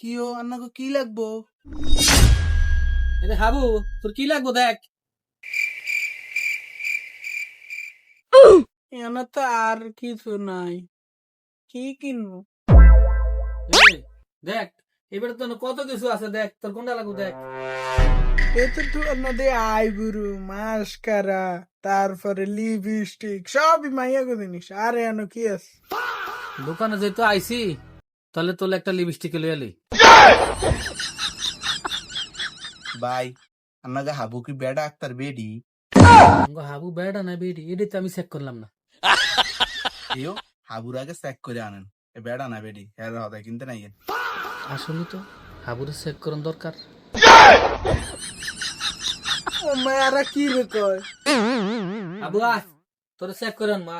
কি ও আন্নাকে কি লাগবো? এটা হাবু তোর কি লাগবো দেখ। এনা তো আর কিছু নাই, কি কিনবো? এই, দেখ এবারে তো কত কিছু আছে, দেখ তোর কোনটা লাগবো দেখ। এতে তো নদী আইবুরু মাস্কারা, তারপরে লিপস্টিক সবই মাইয়া গো জিনিস। আর এনো কি আছে? দোকানে যেহেতু আইছি তাহলে তোর একটা লিপস্টিক লই আলি। ভাই আপনাকে হাবু কি বেডা আক্তার বেডি? হাবু বেড়া না বেডি এটাই তো আমি চেক করলাম না। এও হাবুর আগে চেক করে আনেন, এ বেডা না বেডি এর হদা কিনতে নাই। আসলে তো হাবুরে চেক করার দরকার। ও মায়ারা কি রে কয়? হাবু আয় তোর চেক করেন মা।